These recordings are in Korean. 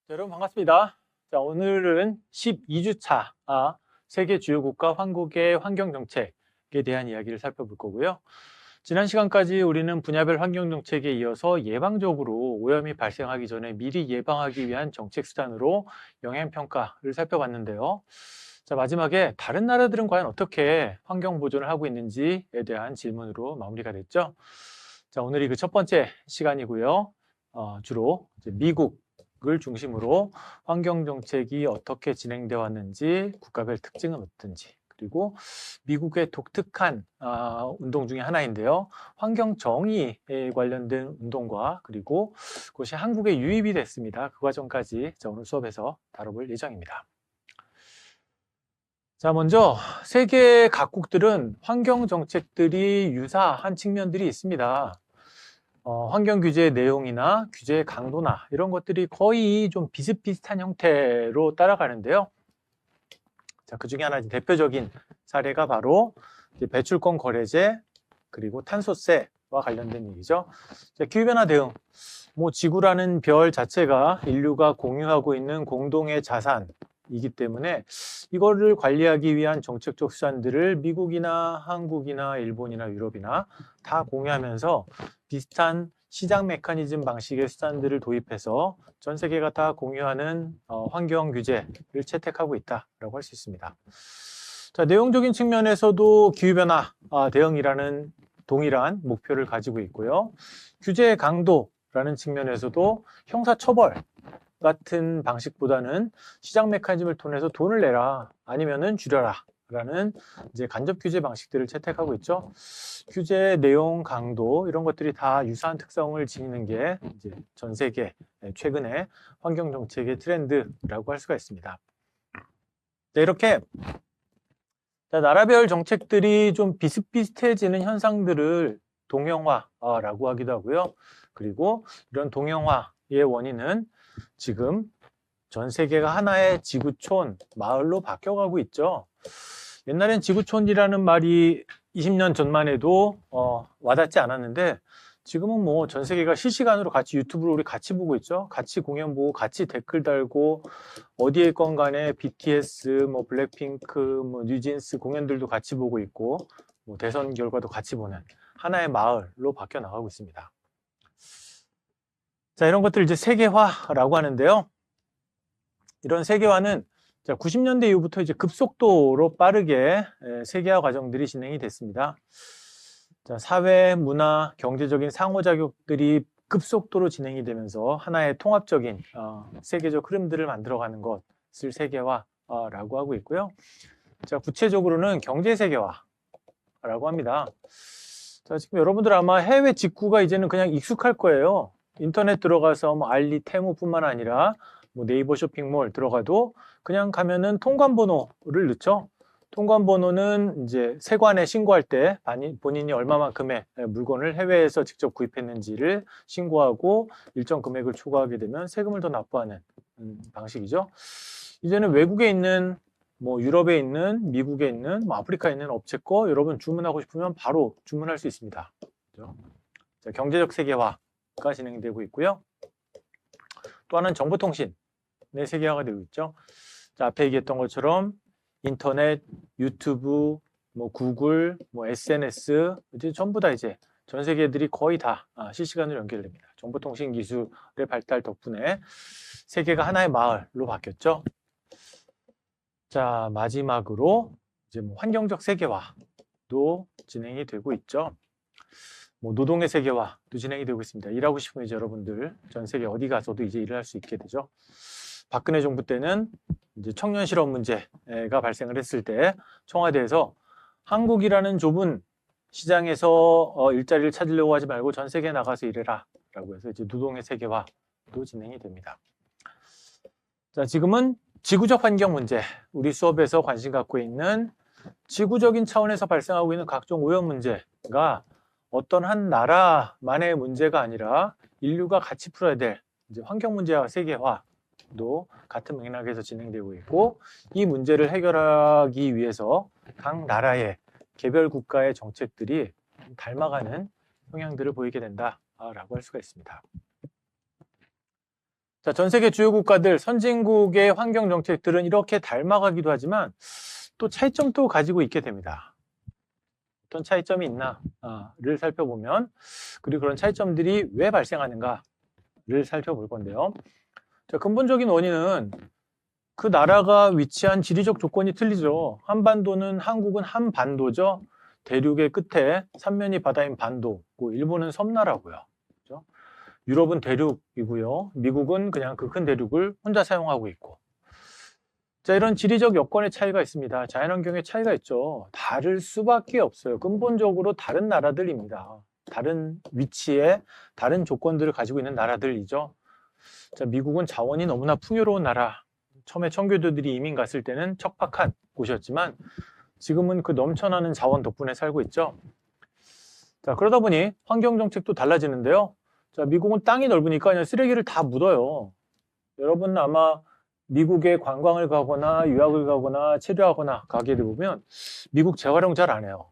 자, 여러분 반갑습니다. 자, 오늘은 12주차 세계 주요 국가 황국의 환경 정책에 대한 이야기를 살펴볼 거고요. 지난 시간까지 우리는 분야별 환경 정책에 이어서 예방적으로 오염이 발생하기 전에 미리 예방하기 위한 정책 수단으로 영향 평가를 살펴봤는데요. 자, 마지막에 다른 나라들은 과연 어떻게 환경 보존을 하고 있는지에 대한 질문으로 마무리가 됐죠. 자, 오늘이 그 첫 번째 시간이고요. 주로 이제 미국을 중심으로 환경 정책이 어떻게 진행되어 왔는지, 국가별 특징은 어떤지, 그리고 미국의 독특한 운동 중에 하나인데요. 환경 정의에 관련된 운동과 그리고 그것이 한국에 유입이 됐습니다. 그 과정까지 오늘 수업에서 다뤄볼 예정입니다. 자, 먼저 세계 각국들은 환경 정책들이 유사한 측면들이 있습니다. 환경 규제의 내용이나 규제의 강도나 이런 것들이 거의 좀 비슷비슷한 형태로 따라가는데요. 자, 그 중에 하나 대표적인 사례가 바로 배출권 거래제 그리고 탄소세와 관련된 얘기죠. 자, 기후변화 대응. 지구라는 별 자체가 인류가 공유하고 있는 공동의 자산이기 때문에 이거를 관리하기 위한 정책적 수단들을 미국이나 한국이나 일본이나 유럽이나 다 공유하면서 비슷한 시장 메커니즘 방식의 수단들을 도입해서 전 세계가 다 공유하는 환경 규제를 채택하고 있다라고 할 수 있습니다. 자, 내용적인 측면에서도 기후변화 대응이라는 동일한 목표를 가지고 있고요. 규제 강도라는 측면에서도 형사처벌 같은 방식보다는 시장 메커니즘을 통해서 돈을 내라 아니면은 줄여라 라는 이제 간접 규제 방식들을 채택하고 있죠. 규제 내용 강도 이런 것들이 다 유사한 특성을 지니는 게 이제 전 세계 최근의 환경 정책의 트렌드라고 할 수가 있습니다. 네, 이렇게 나라별 정책들이 좀 비슷비슷해지는 현상들을 동형화라고 하기도 하고요. 그리고 이런 동형화의 원인은 지금 전 세계가 하나의 지구촌, 마을로 바뀌어가고 있죠. 옛날엔 지구촌이라는 말이 20년 전만 해도 와닿지 않았는데 지금은 전 세계가 실시간으로 같이 유튜브로 우리 같이 보고 있죠. 같이 공연 보고 같이 댓글 달고 어디에 있건 간에 BTS, 블랙핑크, 뉴진스 공연들도 같이 보고 있고 대선 결과도 같이 보는 하나의 마을로 바뀌어 나가고 있습니다. 자, 이런 것들 이제 세계화라고 하는데요. 이런 세계화는 90년대 이후부터 이제 급속도로 빠르게 세계화 과정들이 진행이 됐습니다. 자, 사회, 문화, 경제적인 상호작용들이 급속도로 진행이 되면서 하나의 통합적인 세계적 흐름들을 만들어가는 것을 세계화라고 하고 있고요. 자, 구체적으로는 경제 세계화라고 합니다. 자, 지금 여러분들 아마 해외 직구가 이제는 그냥 익숙할 거예요. 인터넷 들어가서 알리, 테무뿐만 아니라 네이버 쇼핑몰 들어가도 그냥 가면은 통관번호를 넣죠. 통관번호는 이제 세관에 신고할 때 본인이 얼마만큼의 물건을 해외에서 직접 구입했는지를 신고하고 일정 금액을 초과하게 되면 세금을 더 납부하는 방식이죠. 이제는 외국에 있는 유럽에 있는, 미국에 있는, 아프리카에 있는 업체 거 여러분 주문하고 싶으면 바로 주문할 수 있습니다. 그렇죠? 자, 경제적 세계화가 진행되고 있고요. 또 하나는 정보통신의 세계화가 되고 있죠. 자, 앞에 얘기했던 것처럼 인터넷, 유튜브, 구글, SNS 이제 전부 다 이제 전 세계들이 거의 다 실시간으로 연결됩니다. 정보통신 기술의 발달 덕분에 세계가 하나의 마을로 바뀌었죠. 자, 마지막으로 이제 환경적 세계화도 진행이 되고 있죠. 노동의 세계화도 진행이 되고 있습니다. 일하고 싶으면 이제 여러분들 전 세계 어디 가서도 이제 일을 할 수 있게 되죠. 박근혜 정부 때는 이제 청년 실업 문제가 발생을 했을 때 청와대에서 한국이라는 좁은 시장에서 일자리를 찾으려고 하지 말고 전 세계에 나가서 일해라 라고 해서 이제 노동의 세계화도 진행이 됩니다. 자, 지금은 지구적 환경 문제, 우리 수업에서 관심 갖고 있는 지구적인 차원에서 발생하고 있는 각종 오염 문제가 어떤 한 나라만의 문제가 아니라 인류가 같이 풀어야 될 이제 환경 문제와 세계화도 같은 맥락에서 진행되고 있고 이 문제를 해결하기 위해서 각 나라의 개별 국가의 정책들이 닮아가는 성향들을 보이게 된다라고 할 수가 있습니다. 자, 전 세계 주요 국가들, 선진국의 환경 정책들은 이렇게 닮아가기도 하지만 또 차이점도 가지고 있게 됩니다. 어떤 차이점이 있나를 살펴보면, 그리고 그런 차이점들이 왜 발생하는가를 살펴볼 건데요. 자, 근본적인 원인은 그 나라가 위치한 지리적 조건이 틀리죠. 한국은 한반도죠. 대륙의 끝에 삼면이 바다인 반도, 일본은 섬나라고요. 그렇죠? 유럽은 대륙이고요. 미국은 그냥 그 큰 대륙을 혼자 사용하고 있고. 자, 이런 지리적 여건의 차이가 있습니다. 자연환경의 차이가 있죠. 다를 수밖에 없어요. 근본적으로 다른 나라들입니다. 다른 위치에 다른 조건들을 가지고 있는 나라들이죠. 자, 미국은 자원이 너무나 풍요로운 나라. 처음에 청교도들이 이민 갔을 때는 척박한 곳이었지만 지금은 그 넘쳐나는 자원 덕분에 살고 있죠. 자, 그러다 보니 환경 정책도 달라지는데요. 자, 미국은 땅이 넓으니까 그냥 쓰레기를 다 묻어요. 여러분 아마 미국에 관광을 가거나 유학을 가거나 체류하거나 가게 되면 미국 재활용 잘 안 해요.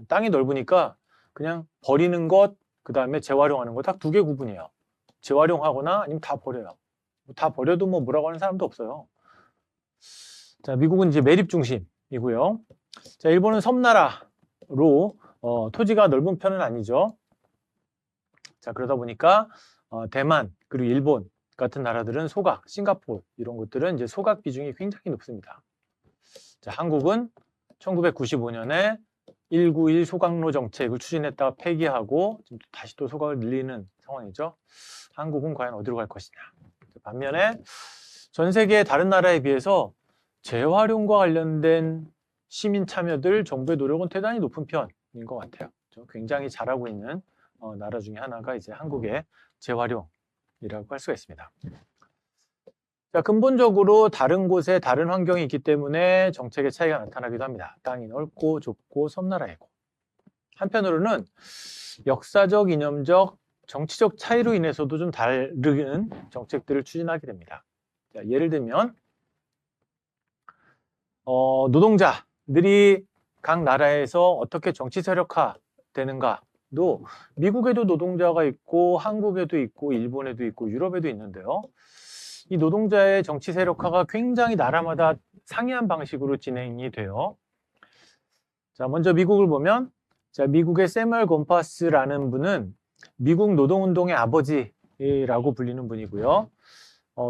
땅이 넓으니까 그냥 버리는 것, 그 다음에 재활용하는 것 딱 두 개 구분이에요. 재활용하거나 아니면 다 버려요. 다 버려도 뭐라고 하는 사람도 없어요. 자, 미국은 이제 매립 중심이고요. 자, 일본은 섬나라로 토지가 넓은 편은 아니죠. 자, 그러다 보니까 대만 그리고 일본 같은 나라들은 소각, 싱가포르 이런 것들은 이제 소각 비중이 굉장히 높습니다. 자, 한국은 1995년에 191 소각로 정책을 추진했다가 폐기하고 지금 다시 또 소각을 늘리는 상황이죠. 한국은 과연 어디로 갈 것이냐. 반면에 전 세계의 다른 나라에 비해서 재활용과 관련된 시민 참여들, 정부의 노력은 대단히 높은 편인 것 같아요. 굉장히 잘하고 있는 나라 중에 하나가 이제 한국의 재활용이라고 할 수가 있습니다. 자, 근본적으로 다른 곳에 다른 환경이 있기 때문에 정책의 차이가 나타나기도 합니다. 땅이 넓고 좁고 섬나라이고. 한편으로는 역사적, 이념적, 정치적 차이로 인해서도 좀 다른 정책들을 추진하게 됩니다. 자, 예를 들면 노동자들이 각 나라에서 어떻게 정치 세력화 되는가도 미국에도 노동자가 있고 한국에도 있고 일본에도 있고 유럽에도 있는데요. 이 노동자의 정치 세력화가 굉장히 나라마다 상이한 방식으로 진행이 돼요. 자, 먼저 미국을 보면 자, 미국의 세뮤얼 곰파스라는 분은 미국 노동운동의 아버지라고 불리는 분이고요.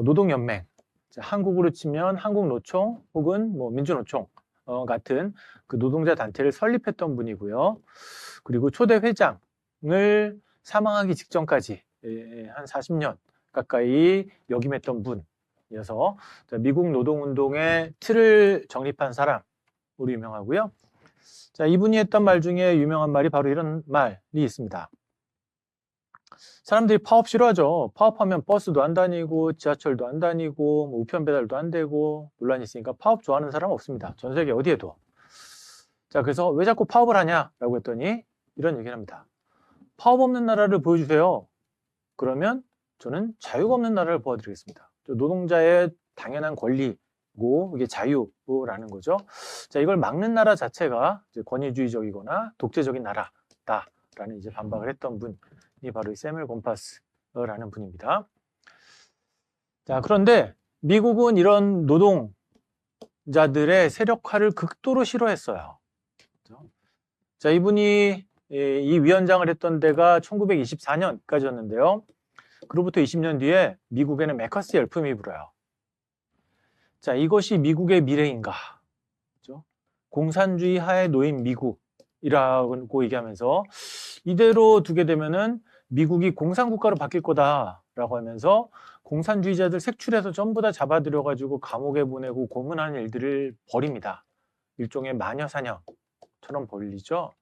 노동연맹, 자, 한국으로 치면 한국노총 혹은 뭐 민주노총 같은 그 노동자 단체를 설립했던 분이고요. 그리고 초대 회장을 사망하기 직전까지 한 40년 가까이 역임했던 분이어서 미국 노동운동의 틀을 정립한 사람으로 유명하고요. 자, 이분이 했던 말 중에 유명한 말이 바로 이런 말이 있습니다. 사람들이 파업 싫어하죠. 파업하면 버스도 안 다니고 지하철도 안 다니고 뭐 우편 배달도 안 되고 논란이 있으니까 파업 좋아하는 사람 없습니다. 전 세계 어디에도. 자, 그래서 왜 자꾸 파업을 하냐라고 했더니 이런 얘기를 합니다. 파업 없는 나라를 보여주세요. 그러면 저는 자유가 없는 나라를 보여드리겠습니다. 노동자의 당연한 권리고 이게 자유라는 거죠. 자, 이걸 막는 나라 자체가 이제 권위주의적이거나 독재적인 나라다라는 이제 반박을 했던 분이 바로 이 세뮤얼 곰파스라는 분입니다. 자, 그런데 미국은 이런 노동자들의 세력화를 극도로 싫어했어요. 자, 이분이 이 위원장을 했던 데가 1924년까지였는데요. 그로부터 20년 뒤에 미국에는 맥커시 열풍이 불어요. 자, 이것이 미국의 미래인가? 그렇죠? 공산주의 하에 놓인 미국이라고 얘기하면서 이대로 두게 되면은 미국이 공산국가로 바뀔 거다라고 하면서 공산주의자들 색출해서 전부 다 잡아들여가지고 감옥에 보내고 고문하는 일들을 벌입니다. 일종의 마녀사냥처럼 벌리죠.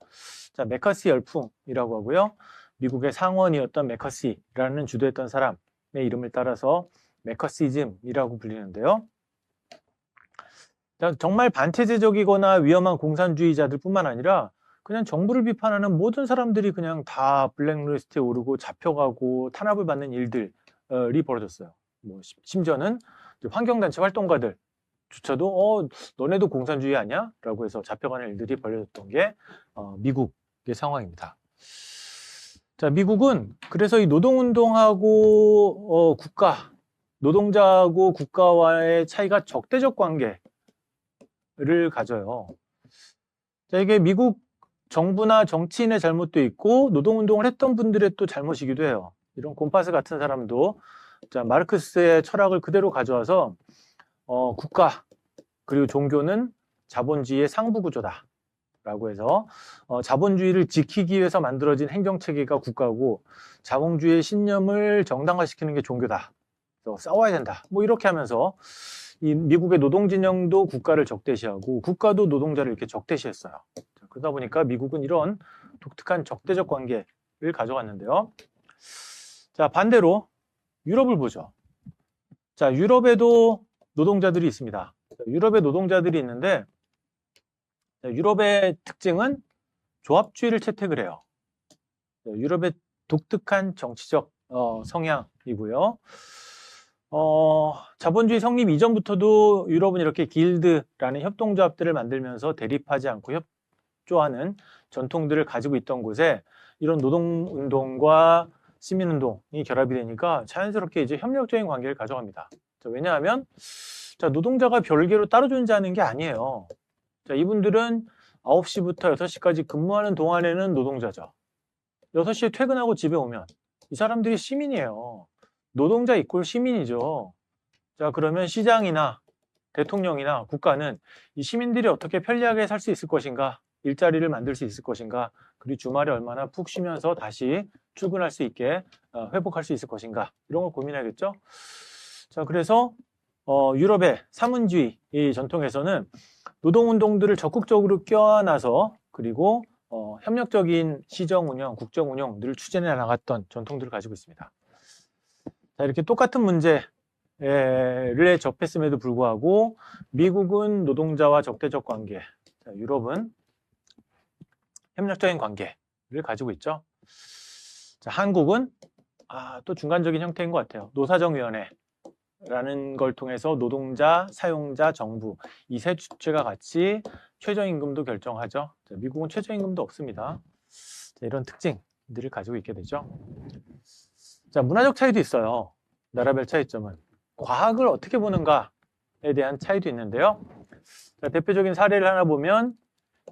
자, 맥커시 열풍이라고 하고요. 미국의 상원이었던 맥커시라는 주도했던 사람의 이름을 따라서 맥커시즘이라고 불리는데요. 정말 반체제적이거나 위험한 공산주의자들 뿐만 아니라 그냥 정부를 비판하는 모든 사람들이 그냥 다 블랙리스트에 오르고 잡혀가고 탄압을 받는 일들이 벌어졌어요. 뭐 심지어는 환경단체 활동가들조차도 너네도 공산주의 아니야? 라고 해서 잡혀가는 일들이 벌어졌던 게 미국의 상황입니다. 자, 미국은 그래서 이 노동운동하고 국가 노동자하고 국가와의 차이가 적대적 관계를 가져요. 자, 이게 미국 정부나 정치인의 잘못도 있고 노동운동을 했던 분들의 또 잘못이기도 해요. 이런 곰파스 같은 사람도 자, 마르크스의 철학을 그대로 가져와서 국가 그리고 종교는 자본주의의 상부구조다 라고 해서 자본주의를 지키기 위해서 만들어진 행정체계가 국가고 자본주의의 신념을 정당화시키는 게 종교다. 그래서 싸워야 된다. 뭐 이렇게 하면서 이 미국의 노동진영도 국가를 적대시하고 국가도 노동자를 이렇게 적대시했어요. 그러다 보니까 미국은 이런 독특한 적대적 관계를 가져갔는데요. 자, 반대로 유럽을 보죠. 자, 유럽에도 노동자들이 있습니다. 유럽에 노동자들이 있는데 유럽의 특징은 조합주의를 채택을 해요. 유럽의 독특한 정치적 성향이고요. 자본주의 성립 이전부터도 유럽은 이렇게 길드라는 협동조합들을 만들면서 대립하지 않고 협조하는 전통들을 가지고 있던 곳에 이런 노동운동과 시민운동이 결합이 되니까 자연스럽게 이제 협력적인 관계를 가져갑니다. 자, 왜냐하면 자, 노동자가 별개로 따로 존재하는 게 아니에요. 자, 이분들은 9시부터 6시까지 근무하는 동안에는 노동자죠. 6시에 퇴근하고 집에 오면 이 사람들이 시민이에요. 노동자 이꼴 시민이죠. 자, 그러면 시장이나 대통령이나 국가는 이 시민들이 어떻게 편리하게 살 수 있을 것인가, 일자리를 만들 수 있을 것인가, 그리고 주말에 얼마나 푹 쉬면서 다시 출근할 수 있게 회복할 수 있을 것인가, 이런 걸 고민하겠죠. 자, 그래서 유럽의 사문주의 이 전통에서는 노동운동들을 적극적으로 껴안아서 그리고 협력적인 시정운영, 국정운영들을 추진해 나갔던 전통들을 가지고 있습니다. 자, 이렇게 똑같은 문제를 접했음에도 불구하고 미국은 노동자와 적대적 관계, 자, 유럽은 협력적인 관계를 가지고 있죠. 자, 한국은 또 중간적인 형태인 것 같아요. 노사정위원회라는 걸 통해서 노동자, 사용자, 정부 이 세 주체가 같이 최저임금도 결정하죠. 자, 미국은 최저임금도 없습니다. 자, 이런 특징들을 가지고 있게 되죠. 자, 문화적 차이도 있어요. 나라별 차이점은. 과학을 어떻게 보는가에 대한 차이도 있는데요. 자, 대표적인 사례를 하나 보면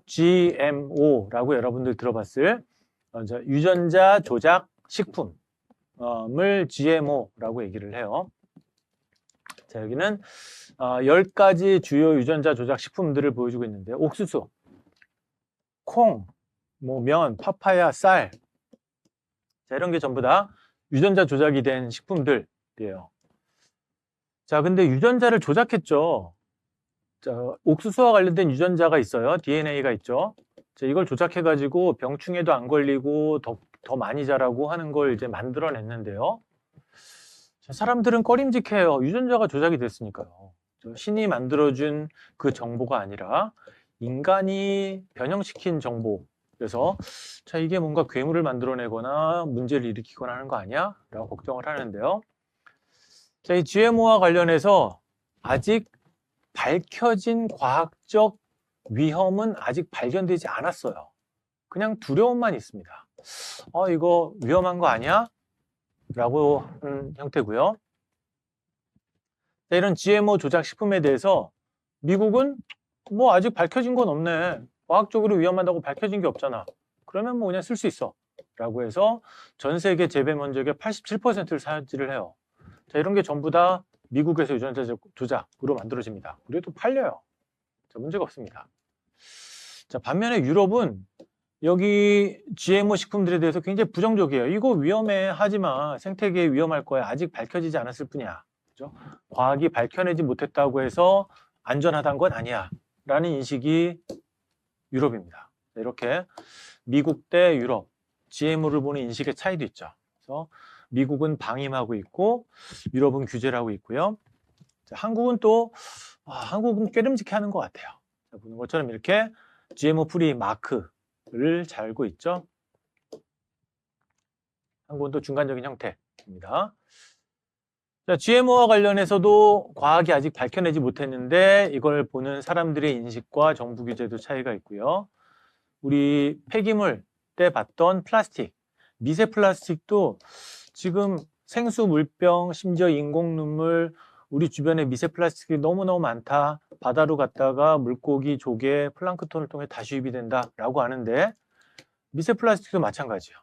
GMO라고 여러분들 들어봤을 유전자 조작 식품을 GMO라고 얘기를 해요. 자, 여기는 10가지 주요 유전자 조작 식품들을 보여주고 있는데 옥수수, 콩, 면, 파파야, 쌀, 자, 이런 게 전부 다 유전자 조작이 된 식품들이에요. 자, 근데 유전자를 조작했죠. 자, 옥수수와 관련된 유전자가 있어요. DNA가 있죠. 자, 이걸 조작해가지고 병충해도 안 걸리고 더 많이 자라고 하는 걸 이제 만들어냈는데요. 자, 사람들은 꺼림직해요. 유전자가 조작이 됐으니까요. 신이 만들어준 그 정보가 아니라 인간이 변형시킨 정보. 그래서 자, 이게 뭔가 괴물을 만들어내거나 문제를 일으키거나 하는 거 아니야? 라고 걱정을 하는데요. 자, 이 GMO와 관련해서 아직 밝혀진 과학적 위험은 아직 발견되지 않았어요. 그냥 두려움만 있습니다. 이거 위험한 거 아니야? 라고 하는 형태고요. 자, 이런 GMO 조작 식품에 대해서 미국은 뭐 아직 밝혀진 건 없네. 과학적으로 위험하다고 밝혀진 게 없잖아. 그러면 뭐 그냥 쓸 수 있어. 라고 해서 전 세계 재배 면적의 87%를 차지를 해요. 자, 이런 게 전부 다 미국에서 유전자 조작으로 만들어집니다. 그래도 팔려요. 자, 문제가 없습니다. 자, 반면에 유럽은 여기 GMO 식품들에 대해서 굉장히 부정적이에요. 이거 위험해 하지마. 생태계에 위험할 거야. 아직 밝혀지지 않았을 뿐이야. 그죠? 과학이 밝혀내지 못했다고 해서 안전하다는 건 아니야. 라는 인식이 유럽입니다. 이렇게 미국 대 유럽, GMO를 보는 인식의 차이도 있죠. 그래서 미국은 방임하고 있고 유럽은 규제를 하고 있고요. 자, 한국은 또 한국은 꾀름직해 하는 것 같아요. 자, 보는 것처럼 이렇게 GMO 프리 마크를 달고 있죠. 한국은 또 중간적인 형태입니다. 자, GMO와 관련해서도 과학이 아직 밝혀내지 못했는데 이걸 보는 사람들의 인식과 정부 규제도 차이가 있고요. 우리 폐기물 때 봤던 플라스틱, 미세 플라스틱도 지금 생수, 물병, 심지어 인공 눈물, 우리 주변에 미세 플라스틱이 너무너무 많다. 바다로 갔다가 물고기, 조개, 플랑크톤을 통해 다시 유입이 된다라고 하는데 미세 플라스틱도 마찬가지예요.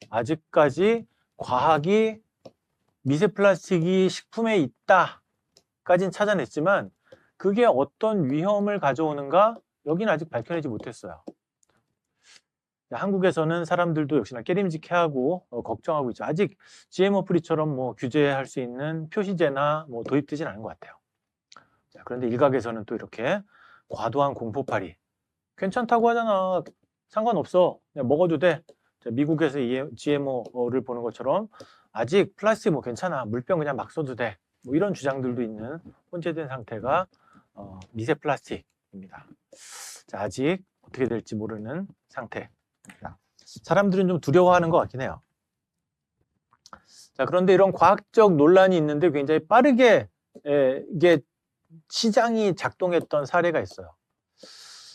아직까지 과학이 미세 플라스틱이 식품에 있다까지는 찾아냈지만 그게 어떤 위험을 가져오는가 여기는 아직 밝혀내지 못했어요. 한국에서는 사람들도 역시나 깨림직해하고 걱정하고 있죠. 아직 GMO 프리처럼 뭐 규제할 수 있는 표시제나 뭐 도입되진 않은 것 같아요. 자, 그런데 일각에서는 또 이렇게 과도한 공포팔이 괜찮다고 하잖아. 상관없어. 그냥 먹어도 돼. 자, 미국에서 GMO를 보는 것처럼 아직 플라스틱 뭐 괜찮아. 물병 그냥 막 써도 돼. 뭐 이런 주장들도 있는 혼재된 상태가 미세 플라스틱입니다. 자, 아직 어떻게 될지 모르는 상태. 사람들은 좀 두려워하는 것 같긴 해요. 자, 그런데 이런 과학적 논란이 있는데 굉장히 빠르게 이게 시장이 작동했던 사례가 있어요.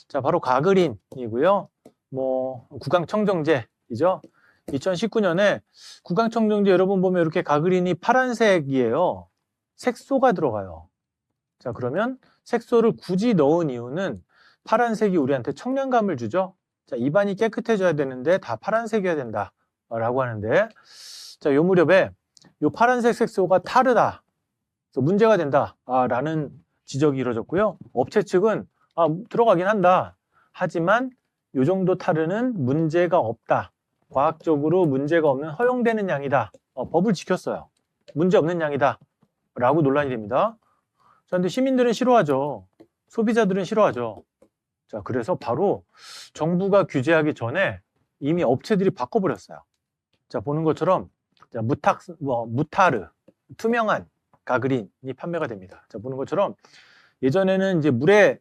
자, 바로 가그린이고요. 뭐 구강청정제이죠. 2019년에 구강청정제 여러분 보면 이렇게 가그린이 파란색이에요. 색소가 들어가요. 자, 그러면 색소를 굳이 넣은 이유는 파란색이 우리한테 청량감을 주죠. 자, 입안이 깨끗해져야 되는데 다 파란색이어야 된다라고 하는데, 자, 요 무렵에 요 파란색 색소가 타르다, 그래서 문제가 된다라는 지적이 이루어졌고요. 업체 측은 들어가긴 한다. 하지만 요 정도 타르는 문제가 없다. 과학적으로 문제가 없는 허용되는 양이다. 법을 지켰어요. 문제 없는 양이다. 라고 논란이 됩니다. 자, 근데 시민들은 싫어하죠. 소비자들은 싫어하죠. 자, 그래서 바로 정부가 규제하기 전에 이미 업체들이 바꿔버렸어요. 자, 보는 것처럼 자, 무타르, 투명한 가그린이 판매가 됩니다. 자, 보는 것처럼 예전에는 이제 물에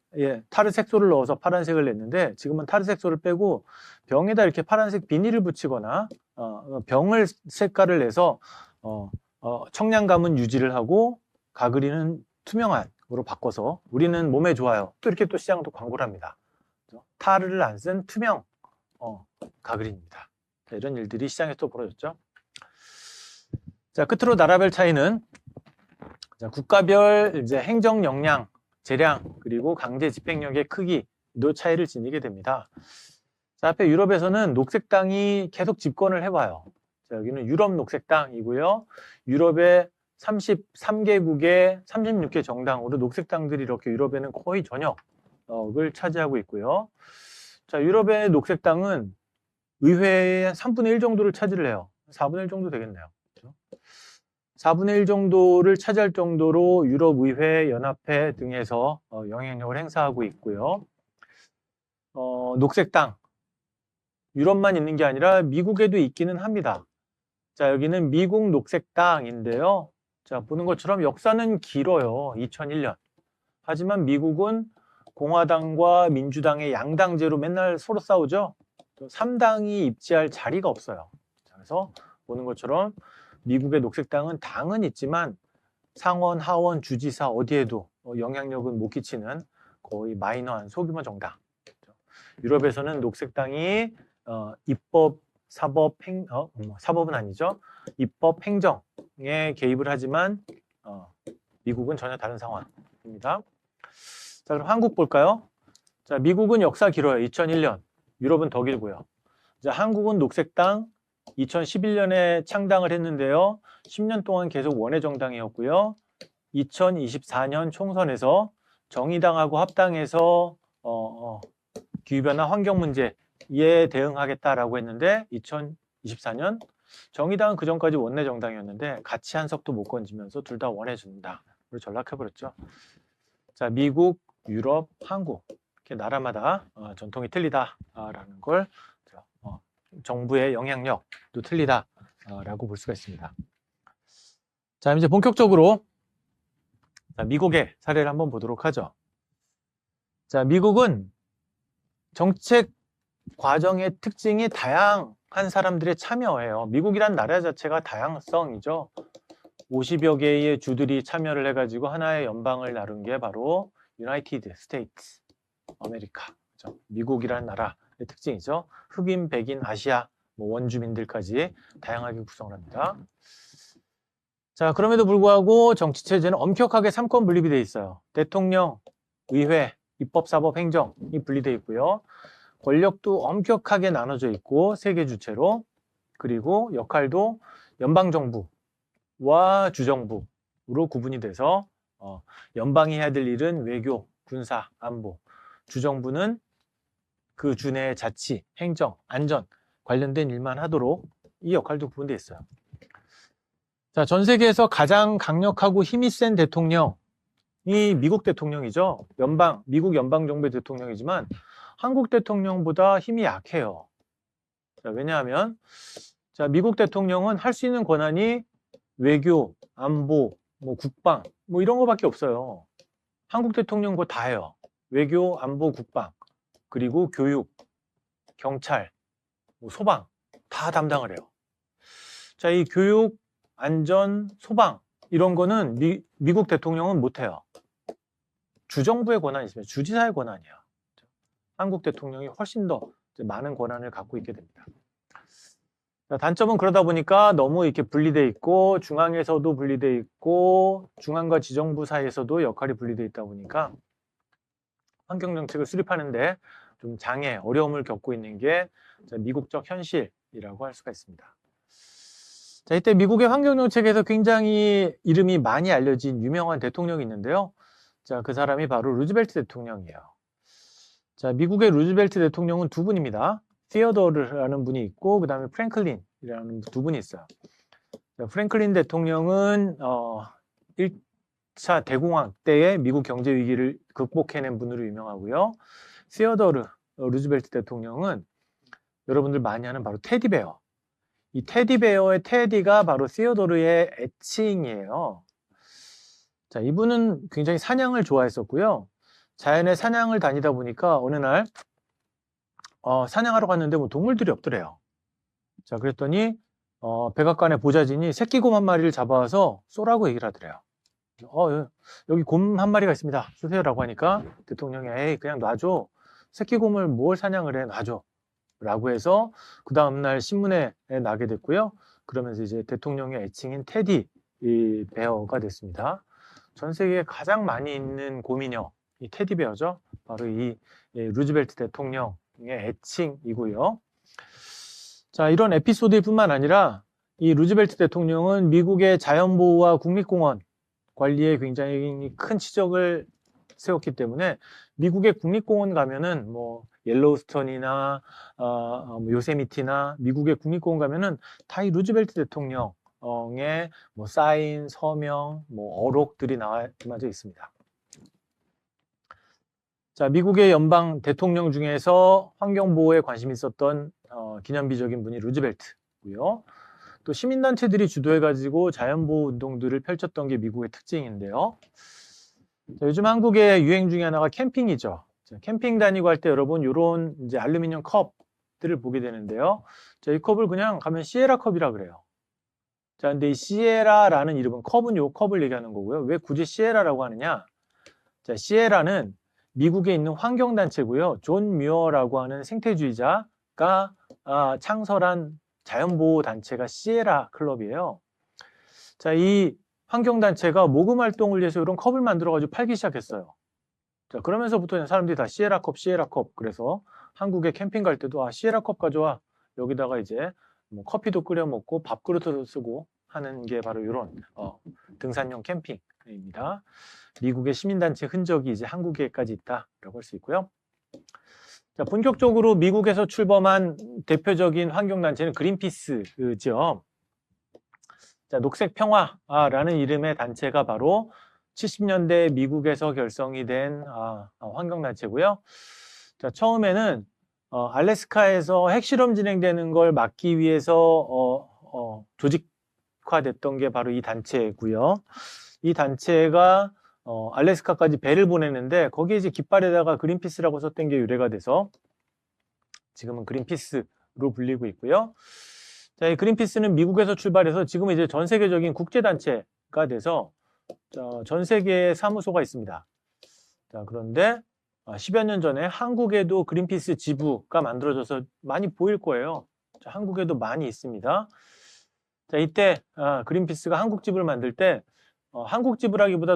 타르 색소를 넣어서 파란색을 냈는데 지금은 타르 색소를 빼고 병에다 이렇게 파란색 비닐을 붙이거나 병을 색깔을 내서 청량감은 유지를 하고 가그린은 투명한으로 바꿔서 우리는 몸에 좋아요. 또 이렇게 또 시장도 광고를 합니다. 타르를 안 쓴 투명 가그린입니다. 자, 이런 일들이 시장에 또 벌어졌죠. 자, 끝으로 나라별 차이는 자, 국가별 이제 행정 역량, 재량 그리고 강제 집행력의 크기도 차이를 지니게 됩니다. 자, 앞에 유럽에서는 녹색당이 계속 집권을 해와요. 자, 여기는 유럽 녹색당이고요. 유럽의 33개국의 36개 정당으로 녹색당들이 이렇게 유럽에는 거의 전역을 차지하고 있고요. 자, 유럽의 녹색당은 의회의 3분의 1 정도를 차지를 해요. 4분의 1 정도 되겠네요. 4분의 1 정도를 차지할 정도로 유럽의회, 연합회 등에서 영향력을 행사하고 있고요. 녹색당, 유럽만 있는 게 아니라 미국에도 있기는 합니다. 자, 여기는 미국 녹색당인데요. 자, 보는 것처럼 역사는 길어요. 2001년. 하지만 미국은 공화당과 민주당의 양당제로 맨날 서로 싸우죠. 3당이 입지할 자리가 없어요. 자, 그래서 보는 것처럼 미국의 녹색당은 당은 있지만 상원, 하원, 주지사 어디에도 영향력은 못 끼치는 거의 마이너한 소규모 정당. 유럽에서는 녹색당이 입법, 사법, 사법은 아니죠. 입법, 행정에 개입을 하지만 미국은 전혀 다른 상황입니다. 자, 그럼 한국 볼까요? 자, 미국은 역사 길어요. 2001년. 유럽은 더 길고요. 자, 한국은 녹색당 2011년에 창당을 했는데요. 10년 동안 계속 원외 정당이었고요. 2024년 총선에서 정의당하고 합당해서 기후변화 환경 문제에 대응하겠다라고 했는데 2024년 정의당은 그전까지 원내 정당이었는데 같이 한 석도 못 건지면서 둘 다 원해 준다. 그리고 전락해버렸죠. 자, 미국, 유럽, 한국 이렇게 나라마다 전통이 틀리다라는 걸 정부의 영향력도 틀리다라고 볼 수가 있습니다. 자, 이제 본격적으로 미국의 사례를 한번 보도록 하죠. 자, 미국은 정책 과정의 특징이 다양한 사람들의 참여예요. 미국이란 나라 자체가 다양성이죠. 50여 개의 주들이 참여를 해가지고 하나의 연방을 나눈 게 바로 유나이티드 스테이츠 아메리카. 그렇죠? 미국이라는 나라의 특징이죠. 흑인, 백인, 아시아, 원주민들까지 다양하게 구성을 합니다. 자, 그럼에도 불구하고 정치체제는 엄격하게 3권 분립이 돼 있어요. 대통령, 의회, 입법, 사법, 행정이 분리돼 있고요. 권력도 엄격하게 나눠져 있고 세계 주체로, 그리고 역할도 연방정부와 주정부로 구분이 돼서 연방이 해야 될 일은 외교, 군사, 안보, 주정부는 그 주내의 자치, 행정, 안전 관련된 일만 하도록 이 역할도 구분되어 있어요. 자, 전 세계에서 가장 강력하고 힘이 센 대통령이 미국 대통령이죠. 미국 연방정부의 대통령이지만 한국 대통령보다 힘이 약해요. 자, 왜냐하면 미국 대통령은 할 수 있는 권한이 외교, 안보, 국방 이런 거밖에 없어요. 한국 대통령 그거 다 해요. 외교, 안보, 국방, 그리고 교육, 경찰, 소방 다 담당을 해요. 자, 이 교육, 안전, 소방 이런 거는 미국 대통령은 못 해요. 주정부의 권한이 있으면 주지사의 권한이에요. 한국 대통령이 훨씬 더 많은 권한을 갖고 있게 됩니다. 단점은 그러다 보니까 너무 이렇게 분리돼 있고 중앙에서도 분리돼 있고 중앙과 지정부 사이에서도 역할이 분리돼 있다 보니까 환경정책을 수립하는데 좀 어려움을 겪고 있는 게 미국적 현실이라고 할 수가 있습니다. 자, 이때 미국의 환경정책에서 굉장히 이름이 많이 알려진 유명한 대통령이 있는데요. 자, 그 사람이 바로 루즈벨트 대통령이에요. 자, 미국의 루즈벨트 대통령은 두 분입니다. 시어더르라는 분이 있고 그 다음에 프랭클린이라는 두 분이 있어요. 자, 프랭클린 대통령은 1차 대공황 때에 미국 경제 위기를 극복해낸 분으로 유명하고요. 시어더르 루즈벨트 대통령은 여러분들 많이 아는 바로 테디베어. 이 테디베어의 테디가 바로 시어더르의 애칭이에요. 자, 이분은 굉장히 사냥을 좋아했었고요. 자연의 사냥을 다니다 보니까 어느 날 사냥하러 갔는데 동물들이 없더래요. 자, 그랬더니 백악관의 보좌진이 새끼곰 한 마리를 잡아와서 쏘라고 얘기를 하더래요. 여기 곰 한 마리가 있습니다. 쏘세요라고 하니까 대통령이 에이 그냥 놔줘. 새끼곰을 뭘 사냥을 해, 놔줘. 라고 해서 그 다음날 신문에 나게 됐고요. 그러면서 이제 대통령의 애칭인 테디 베어가 됐습니다. 전 세계에 가장 많이 있는 곰이녀, 이 테디베어죠. 바로 이 루즈벨트 대통령의 애칭이고요. 자, 이런 에피소드일 뿐만 아니라 이 루즈벨트 대통령은 미국의 자연보호와 국립공원 관리에 굉장히 큰 치적을 세웠기 때문에 미국의 국립공원 가면은 옐로우스톤이나 요세미티나 미국의 국립공원 가면은 다 이 루즈벨트 대통령의 사인, 서명, 어록들이 나와져 있습니다. 자, 미국의 연방 대통령 중에서 환경보호에 관심이 있었던 기념비적인 분이 루즈벨트고요. 또 시민단체들이 주도해가지고 자연보호 운동들을 펼쳤던 게 미국의 특징인데요. 자, 요즘 한국의 유행 중에 하나가 캠핑이죠. 자, 캠핑 다니고 할 때 여러분 이런 이제 알루미늄 컵들을 보게 되는데요. 자, 이 컵을 그냥 가면 시에라 컵이라 그래요. 자, 근데 이 시에라라는 이름은 컵은 요 컵을 얘기하는 거고요. 왜 굳이 시에라라고 하느냐? 자, 시에라는 미국에 있는 환경단체고요. 존 뮤어라고 하는 생태주의자가 창설한 자연보호단체가 시에라 클럽이에요. 자, 이 환경단체가 모금 활동을 위해서 이런 컵을 만들어가지고 팔기 시작했어요. 자, 그러면서부터 사람들이 다 시에라 컵, 시에라 컵. 그래서 한국에 캠핑 갈 때도 시에라 컵 가져와. 여기다가 이제 커피도 끓여 먹고 밥그릇도 쓰고 하는 게 바로 이런 등산용 캠핑입니다. 미국의 시민단체 흔적이 이제 한국에까지 있다라고 할 수 있고요. 자, 본격적으로 미국에서 출범한 대표적인 환경단체는 그린피스죠. 자, 녹색평화라는 이름의 단체가 바로 70년대 미국에서 결성이 된 환경단체고요. 자, 처음에는 알래스카에서 핵실험 진행되는 걸 막기 위해서 조직화됐던 게 바로 이 단체고요. 이 단체가 알래스카까지 배를 보내는데 거기에 이제 깃발에다가 그린피스라고 썼던 게 유래가 돼서 지금은 그린피스로 불리고 있고요. 자, 이 그린피스는 미국에서 출발해서 지금은 이제 전 세계적인 국제단체가 돼서 전 세계에 사무소가 있습니다. 자, 그런데 10여 년 전에 한국에도 그린피스 지부가 만들어져서 많이 보일 거예요. 자, 한국에도 많이 있습니다. 자, 자, 이때 그린피스가 한국 지부를 만들 때 한국 지부라기보다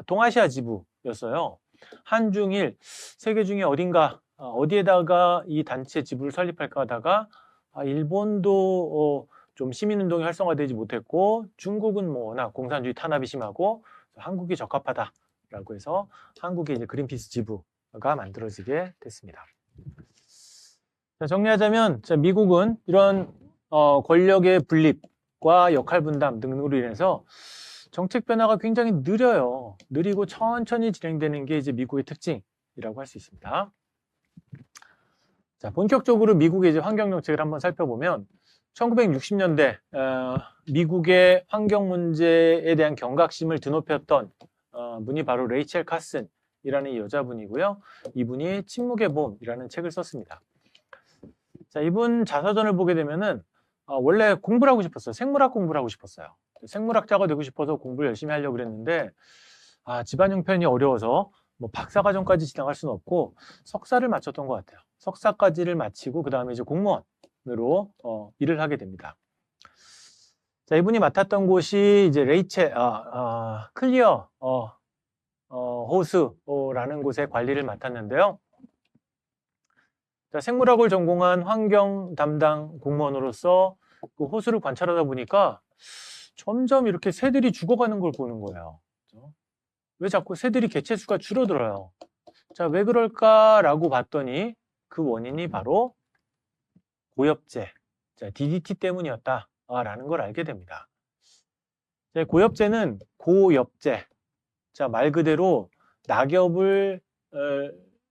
동아시아 지부였어요. 한중일 세 개 중에 어디에다가 이 단체 지부를 설립할까 하다가 일본도 좀 시민운동이 활성화되지 못했고 중국은 뭐 워낙 공산주의 탄압이 심하고 한국이 적합하다라고 해서 한국의 이제 그린피스 지부가 만들어지게 됐습니다. 자, 정리하자면 미국은 이런 권력의 분립과 역할 분담 등으로 인해서 정책 변화가 굉장히 느려요. 느리고 천천히 진행되는 게 이제 미국의 특징이라고 할 수 있습니다. 자, 본격적으로 미국의 이제 환경 정책을 한번 살펴보면 1960년대 미국의 환경 문제에 대한 경각심을 드높였던 분이 바로 레이첼 카슨이라는 이 여자분이고요. 이분이 침묵의 봄이라는 책을 썼습니다. 자, 이분 자서전을 보게 되면은 원래 공부를 하고 싶었어요. 생물학 공부를 하고 싶었어요. 생물학자가 되고 싶어서 공부를 열심히 하려고 그랬는데 집안 형편이 어려워서 뭐 박사과정까지 지나갈 수는 없고 석사를 마쳤던 것 같아요. 석사까지를 마치고 그 다음에 이제 공무원으로 일을 하게 됩니다. 자, 이분이 맡았던 곳이 이제 클리어 호수라는 곳의 관리를 맡았는데요. 자, 생물학을 전공한 환경 담당 공무원으로서 그 호수를 관찰하다 보니까 점점 이렇게 새들이 죽어가는 걸 보는 거예요. 왜 자꾸 새들이 개체수가 줄어들어요? 자, 왜 그럴까라고 봤더니 그 원인이 바로 고엽제, 자, DDT 때문이었다라는 걸 알게 됩니다. 자, 고엽제는 고엽제, 자, 말 그대로 낙엽을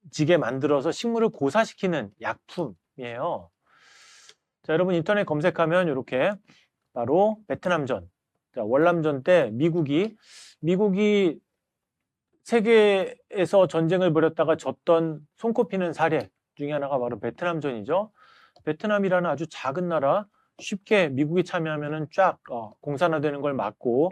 지게 만들어서 식물을 고사시키는 약품이에요. 자, 여러분 인터넷 검색하면 이렇게 바로 베트남전, 자, 월남전 때 미국이 세계에서 전쟁을 벌였다가 졌던 손꼽히는 사례 중에 하나가 바로 베트남전이죠. 베트남이라는 아주 작은 나라 쉽게 미국이 참여하면은 쫙 공산화되는 걸 막고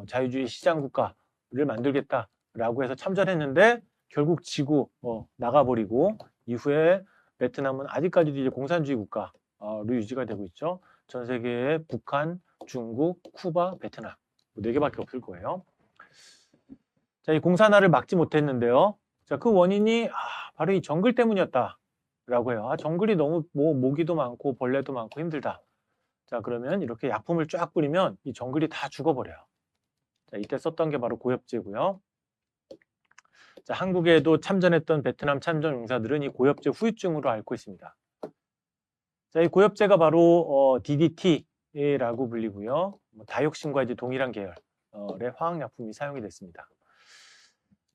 자유주의 시장 국가를 만들겠다라고 해서 참전했는데 결국 지고 나가버리고 이후에 베트남은 아직까지도 이제 공산주의 국가로 유지가 되고 있죠. 전 세계에 북한, 중국, 쿠바, 베트남 4개밖에 없을 거예요. 자, 이 공산화를 막지 못했는데요. 자, 그 원인이 바로 이 정글 때문이었다라고 해요. 정글이 너무 모기도 많고 벌레도 많고 힘들다. 자, 그러면 이렇게 약품을 쫙 뿌리면 이 정글이 다 죽어버려요. 자, 이때 썼던 게 바로 고엽제고요. 자, 한국에도 참전했던 베트남 참전 용사들은 이 고엽제 후유증으로 앓고 있습니다. 자, 이 고엽제가 바로 DDT라고 불리고요. 다육신과 이제 동일한 계열의 화학약품이 사용이 됐습니다.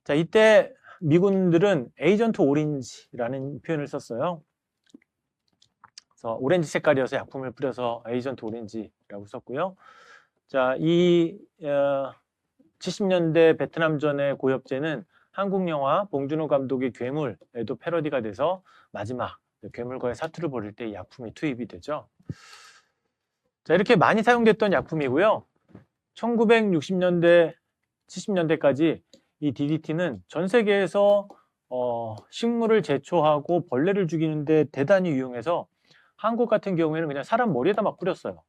자, 이때 미군들은 에이전트 오렌지라는 표현을 썼어요. 그래서 오렌지 색깔이어서 약품을 뿌려서 에이전트 오렌지라고 썼고요. 자, 이 70년대 베트남전의 고엽제는 한국 영화 봉준호 감독의 괴물에도 패러디가 돼서 마지막 괴물과의 사투를 벌일 때 이 약품이 투입이 되죠. 자, 이렇게 많이 사용됐던 약품이고요. 1960년대, 70년대까지 이 DDT는 전 세계에서 식물을 제초하고 벌레를 죽이는데 대단히 유용해서 한국 같은 경우에는 그냥 사람 머리에다 막 뿌렸어요.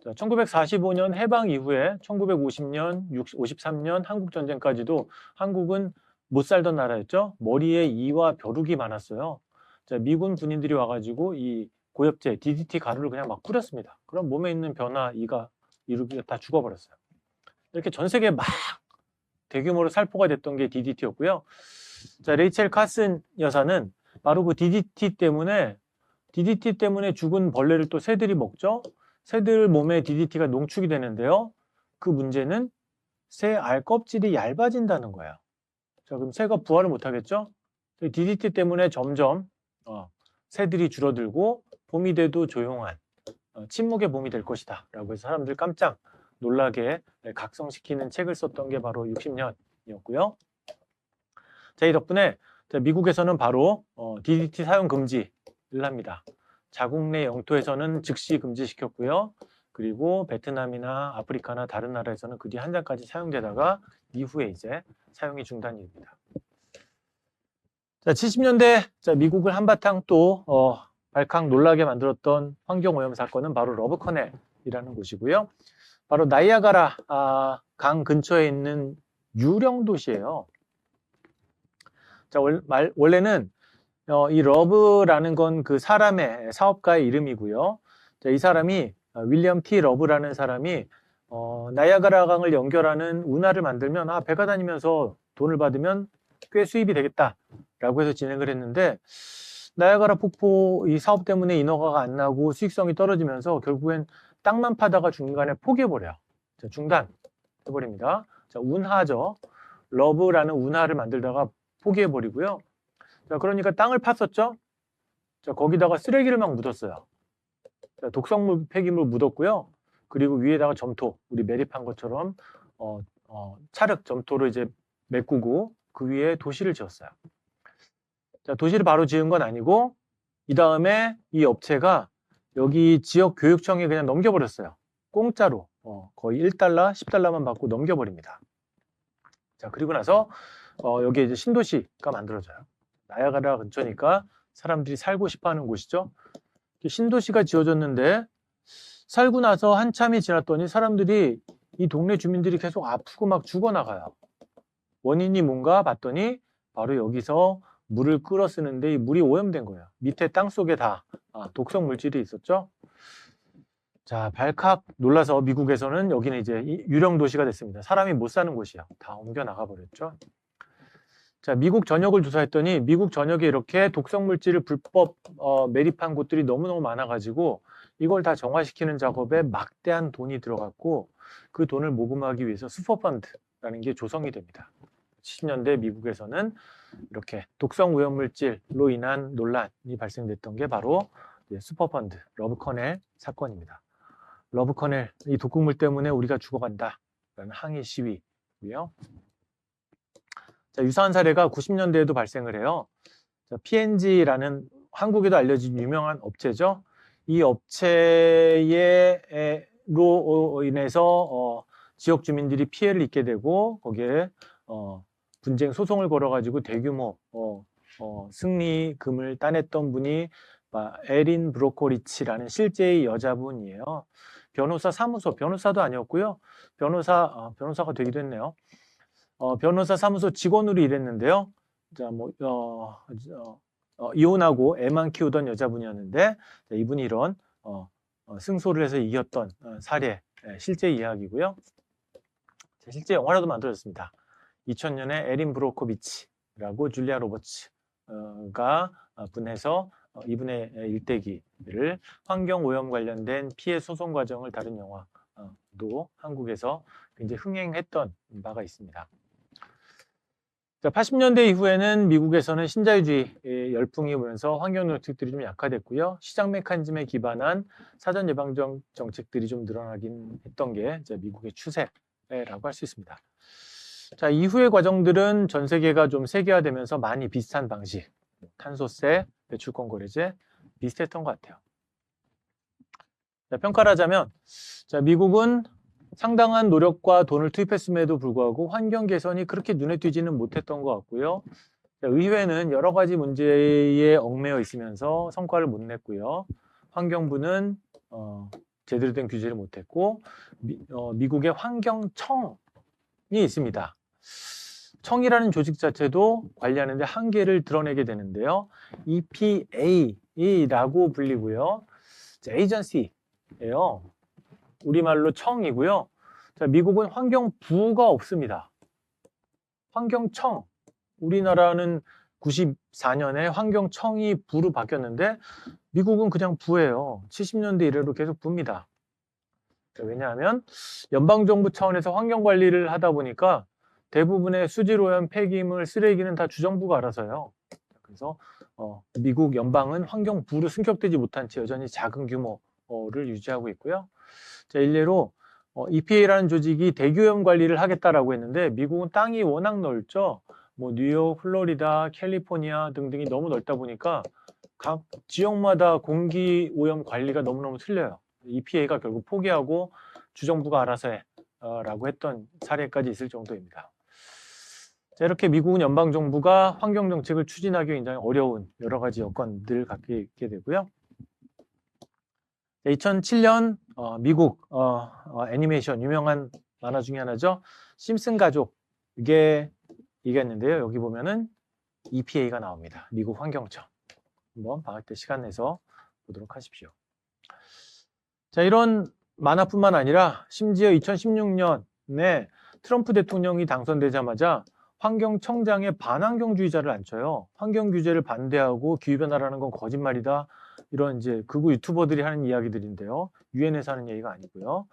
자, 1945년 해방 이후에 1950년, 53년 한국전쟁까지도 한국은 못 살던 나라였죠. 머리에 이와 벼룩이 많았어요. 자, 미군 군인들이 와가지고 이 고엽제, DDT 가루를 그냥 막 뿌렸습니다. 그럼 몸에 있는 벼나 이가 이렇게 다 죽어버렸어요. 이렇게 전 세계에 막 대규모로 살포가 됐던 게 DDT였고요. 자, 레이첼 카슨 여사는 바로 그 DDT 때문에 죽은 벌레를 또 새들이 먹죠. 새들 몸에 DDT가 농축이 되는데요. 그 문제는 새 알 껍질이 얇아진다는 거예요. 자, 그럼 새가 부화를 못 하겠죠? DDT 때문에 점점 새들이 줄어들고 봄이 돼도 조용한 침묵의 봄이 될 것이다 라고 해서 사람들 깜짝 놀라게 각성시키는 책을 썼던 게 바로 60년이었고요. 자, 이 덕분에 미국에서는 바로 DDT 사용 금지를 합니다. 자국 내 영토에서는 즉시 금지시켰고요. 그리고 베트남이나 아프리카나 다른 나라에서는 그 뒤 한 장까지 사용되다가 이후에 이제 사용이 중단이 됩니다. 자, 70년대 미국을 한바탕 또 발칵 놀라게 만들었던 환경오염 사건은 바로 러브커넬이라는 곳이고요. 바로 나이아가라 강 근처에 있는 유령 도시예요. 자, 원래는 이 러브라는 건 그 사람의 사업가의 이름이고요. 자, 이 사람이 윌리엄 T. 러브라는 사람이 나이아가라 강을 연결하는 운하를 만들면 배가 다니면서 돈을 받으면 꽤 수입이 되겠다라고 해서 진행을 했는데 나이아가라 폭포 이 사업 때문에 인허가가 안 나고 수익성이 떨어지면서 결국엔 땅만 파다가 중간에 포기해버려요. 자, 중단해버립니다. 자, 운하죠. 러브라는 운하를 만들다가 포기해버리고요. 자, 그러니까 땅을 팠었죠. 자, 거기다가 쓰레기를 막 묻었어요. 자, 독성물 폐기물 묻었고요. 그리고 위에다가 점토, 우리 매립한 것처럼 찰흙 점토를 이제 메꾸고 그 위에 도시를 지었어요. 자, 도시를 바로 지은 건 아니고 이 다음에 이 업체가 여기 지역 교육청에 그냥 넘겨버렸어요. 공짜로 거의 1달러, 10달러만 받고 넘겨버립니다. 자, 그리고 나서 여기에 이제 신도시가 만들어져요. 나이아가라 근처니까 사람들이 살고 싶어하는 곳이죠. 신도시가 지어졌는데 살고 나서 한참이 지났더니 사람들이 이 동네 주민들이 계속 아프고 막 죽어나가요. 원인이 뭔가 봤더니 바로 여기서 물을 끌어 쓰는데 이 물이 오염된 거예요. 밑에 땅 속에 다 독성 물질이 있었죠. 자, 발칵 놀라서 미국에서는 여기는 이제 유령 도시가 됐습니다. 사람이 못 사는 곳이야. 다 옮겨 나가 버렸죠. 자, 미국 전역을 조사했더니 미국 전역에 이렇게 독성 물질을 불법 매립한 곳들이 너무너무 많아가지고 이걸 다 정화시키는 작업에 막대한 돈이 들어갔고 그 돈을 모금하기 위해서 슈퍼펀드라는 게 조성이 됩니다. 70년대 미국에서는 이렇게 독성 오염물질로 인한 논란이 발생됐던 게 바로 슈퍼펀드, 러브커넬 사건입니다. 러브커넬, 이 독극물 때문에 우리가 죽어간다라는 항의 시위고요. 자, 유사한 사례가 90년대에도 발생을 해요. 자, P&G라는 한국에도 알려진 유명한 업체죠. 이 업체로 인해서 지역 주민들이 피해를 입게 되고 거기에 분쟁 소송을 걸어가지고 대규모 승리금을 따냈던 분이 에린 브로코리치라는 실제의 여자분이에요. 변호사 사무소, 변호사도 아니었고요. 변호사가 되기도 했네요. 변호사 사무소 직원으로 일했는데요. 자, 이혼하고 애만 키우던 여자분이었는데 자, 이분이 이런 승소를 해서 이겼던 사례, 실제 이야기고요. 자, 실제 영화로도 만들어졌습니다. 2000년에 에린 브로코비치라고 줄리아 로버츠가 분해서 이분의 일대기를 환경오염 관련된 피해 소송 과정을 다룬 영화도 한국에서 굉장히 흥행했던 바가 있습니다. 자, 80년대 이후에는 미국에서는 신자유주의 열풍이 오면서 환경 정책들이 좀 약화됐고요. 시장 메커니즘에 기반한 사전 예방 정책들이 좀 늘어나긴 했던 게 이제 미국의 추세라고 할 수 있습니다. 자, 이후의 과정들은 전 세계가 좀 세계화되면서 많이 비슷한 방식, 탄소세, 배출권 거래제 비슷했던 것 같아요. 자, 평가를 하자면 자, 미국은 상당한 노력과 돈을 투입했음에도 불구하고 환경 개선이 그렇게 눈에 띄지는 못했던 것 같고요. 자, 의회는 여러 가지 문제에 얽매여 있으면서 성과를 못 냈고요. 환경부는 제대로 된 규제를 못했고 미국의 환경청이 있습니다. 청이라는 조직 자체도 관리하는데 한계를 드러내게 되는데요. EPA라고 불리고요. 에이전시예요. 우리말로 청이고요. 자, 미국은 환경부가 없습니다. 환경청. 우리나라는 94년에 환경청이 부로 바뀌었는데 미국은 그냥 부예요. 70년대 이래로 계속 부입니다. 자, 왜냐하면 연방정부 차원에서 환경관리를 하다 보니까 대부분의 수질오염, 폐기물, 쓰레기는 다 주정부가 알아서요. 그래서 미국 연방은 환경부로 승격되지 못한 채 여전히 작은 규모를 유지하고 있고요. 자, 일례로 EPA라는 조직이 대기오염 관리를 하겠다라고 했는데 미국은 땅이 워낙 넓죠. 뭐 뉴욕, 플로리다, 캘리포니아 등등이 너무 넓다 보니까 각 지역마다 공기오염 관리가 너무너무 틀려요. EPA가 결국 포기하고 주정부가 알아서 해 라고 했던 사례까지 있을 정도입니다. 자, 이렇게 미국은 연방정부가 환경정책을 추진하기 굉장히 어려운 여러 가지 여건들을 갖게 되고요. 2007년 미국 애니메이션 유명한 만화 중에 하나죠. 심슨 가족. 이게 있는데요. 여기 보면은 EPA가 나옵니다. 미국 환경청. 한번 방학 때 시간 내서 보도록 하십시오. 자, 이런 만화뿐만 아니라 심지어 2016년에 트럼프 대통령이 당선되자마자 환경청장에 반환경주의자를 앉혀요. 환경 규제를 반대하고 기후변화라는 건 거짓말이다. 이런 이제 극우 유튜버들이 하는 이야기들인데요. 유엔에서 하는 얘기가 아니고요.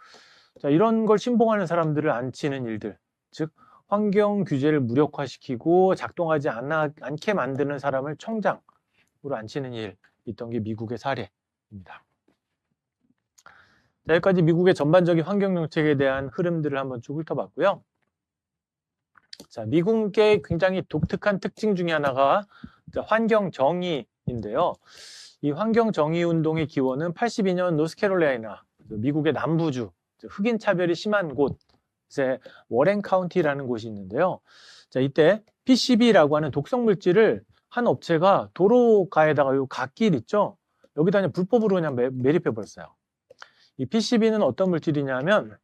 자, 이런 걸 신봉하는 사람들을 앉히는 일들, 즉 환경 규제를 무력화시키고 작동하지 않게 만드는 사람을 청장으로 앉히는 일 있던 게 미국의 사례입니다. 자, 여기까지 미국의 전반적인 환경 정책에 대한 흐름들을 한번 쭉 훑어봤고요. 자, 미국의 굉장히 독특한 특징 중에 하나가 환경 정의인데요. 이 환경 정의 운동의 기원은 82년 노스캐롤라이나, 미국의 남부주, 흑인 차별이 심한 곳에 워렌 카운티라는 곳이 있는데요. 자, 이때 PCB라고 하는 독성 물질을 한 업체가 도로가에다가 요 갓길 있죠? 여기다 그냥 불법으로 그냥 매립해 버렸어요. 이 PCB는 어떤 물질이냐면,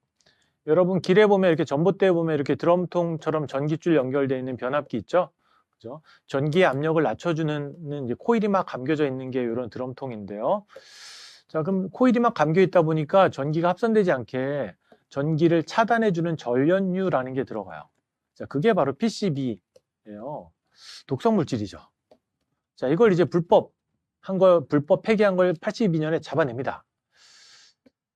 여러분 길에 보면 이렇게 전봇대에 보면 이렇게 드럼통처럼 전기줄 연결되어 있는 변압기 있죠? 그죠? 전기의 압력을 낮춰주는 이제 코일이 막 감겨져 있는 게 이런 드럼통인데요. 자, 그럼 코일이 막 감겨 있다 보니까 전기가 합선되지 않게 전기를 차단해주는 전련유라는 게 들어가요. 자, 그게 바로 PCB예요. 독성 물질이죠. 자, 이걸 이제 불법 폐기한 걸 82년에 잡아냅니다.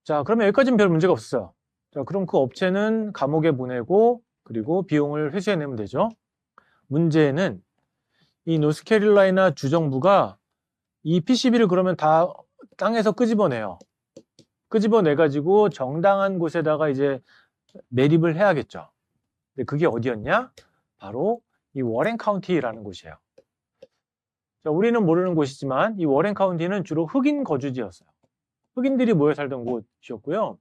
자, 그러면 여기까지는 별 문제가 없었어요. 자, 그럼 그 업체는 감옥에 보내고 그리고 비용을 회수해내면 되죠. 문제는 이 노스캐롤라이나 주정부가 이 PCB를 그러면 다 땅에서 끄집어내요. 끄집어내가지고 정당한 곳에다가 이제 매립을 해야겠죠. 근데 그게 어디였냐? 바로 이 워렌 카운티라는 곳이에요. 자, 우리는 모르는 곳이지만 이 워렌 카운티는 주로 흑인 거주지였어요. 흑인들이 모여 살던 곳이었고요.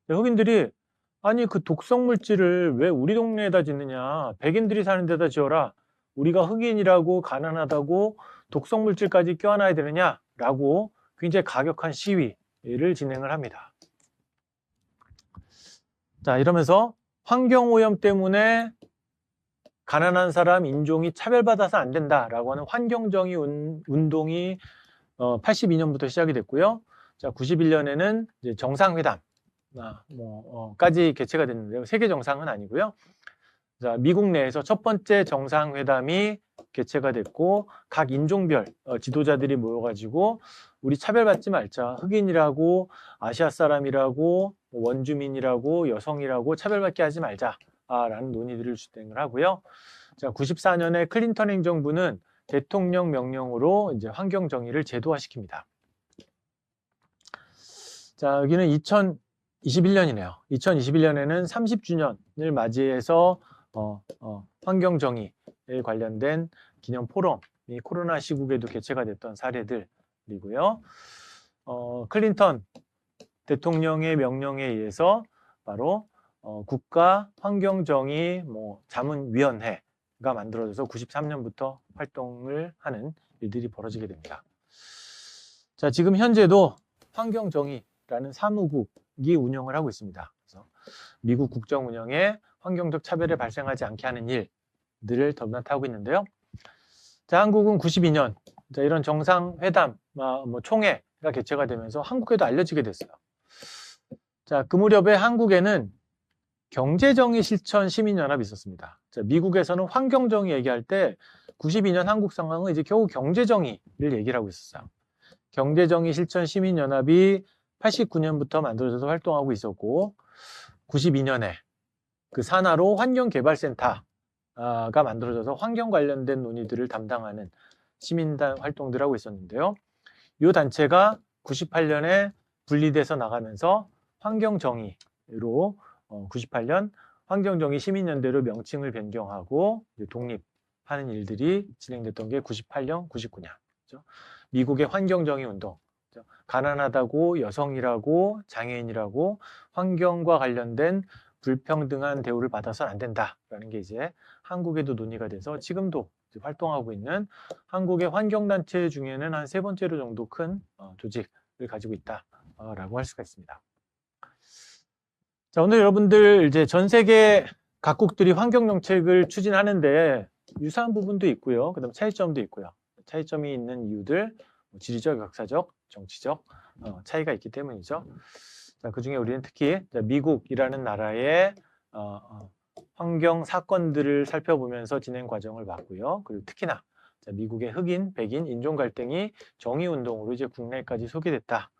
흑인들이 아니 그 독성 물질을 왜 우리 동네에다 짓느냐, 백인들이 사는 데다 지어라, 우리가 흑인이라고 가난하다고 독성 물질까지 껴안아야 되느냐라고 굉장히 가격한 시위를 진행을 합니다. 자, 이러면서 환경오염 때문에 가난한 사람 인종이 차별받아서 안 된다라고 하는 환경정의 운동이 82년부터 시작이 됐고요. 자, 91년에는 이제 정상회담 까지 개최가 됐는데요. 세계 정상은 아니고요. 자, 미국 내에서 첫 번째 정상회담이 개최가 됐고 각 인종별 지도자들이 모여가지고 우리 차별받지 말자, 흑인이라고 아시아 사람이라고 원주민이라고 여성이라고 차별받게 하지 말자라는 논의들을 진행을 하고요. 자, 94년에 클린턴 행정부는 대통령 명령으로 이제 환경 정의를 제도화시킵니다. 자, 여기는 2021년이네요. 2021년에는 30주년을 맞이해서 환경 정의에 관련된 기념 포럼이 코로나 시국에도 개최가 됐던 사례들이고요. 클린턴 대통령의 명령에 의해서 바로 국가 환경 정의 자문위원회가 만들어져서 93년부터 활동을 하는 일들이 벌어지게 됩니다. 자, 지금 현재도 환경 정의라는 사무국이 운영을 하고 있습니다. 그래서 미국 국정 운영에 환경적 차별이 발생하지 않게 하는 일들을 덤나타고 있는데요. 자, 한국은 92년 자, 이런 정상회담, 총회가 개최가 되면서 한국에도 알려지게 됐어요. 자, 그 무렵에 한국에는 경제정의 실천 시민연합이 있었습니다. 자, 미국에서는 환경정의 얘기할 때 92년 한국 상황은 이제 겨우 경제정의를 얘기를 하고 있었어요. 경제정의 실천 시민연합이 89년부터 만들어져서 활동하고 있었고 92년에 그 산하로 환경개발센터가 만들어져서 환경 관련된 논의들을 담당하는 시민단 활동들을 하고 있었는데요. 이 단체가 98년에 분리돼서 나가면서 환경정의로 98년 환경정의 시민연대로 명칭을 변경하고 독립하는 일들이 진행됐던 게 98년, 99년. 그렇죠? 미국의 환경정의 운동. 그렇죠? 가난하다고 여성이라고 장애인이라고 환경과 관련된 불평등한 대우를 받아서는 안 된다라는 게 이제 한국에도 논의가 돼서 지금도 활동하고 있는 한국의 환경단체 중에는 한 3번째로 정도 큰 조직을 가지고 있다. 라고 할 수가 있습니다. 자, 오늘 여러분들 이제 전 세계 각국들이 환경 정책을 추진하는데 유사한 부분도 있고요. 그다음 차이점도 있고요. 차이점이 있는 이유들, 지리적, 역사적, 정치적 차이가 있기 때문이죠. 자, 그중에 우리는 특히 미국이라는 나라의 환경 사건들을 살펴보면서 진행 과정을 봤고요. 그리고 특히나 미국의 흑인, 백인, 인종 갈등이 정의 운동으로 이제 국내까지 소개됐다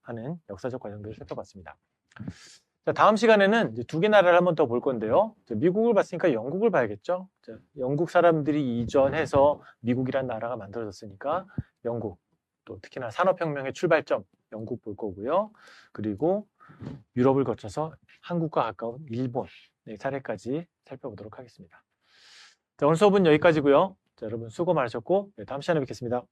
하는 역사적 과정들을 살펴봤습니다. 자, 다음 시간에는 이제 두 개 나라를 한번 더 볼 건데요. 미국을 봤으니까 영국을 봐야겠죠. 자, 영국 사람들이 이전해서 미국이란 나라가 만들어졌으니까 영국, 또 특히나 산업혁명의 출발점 영국 볼 거고요. 그리고 유럽을 거쳐서 한국과 가까운 일본 사례까지 살펴보도록 하겠습니다. 자, 오늘 수업은 여기까지고요. 자, 여러분 수고 많으셨고 다음 시간에 뵙겠습니다.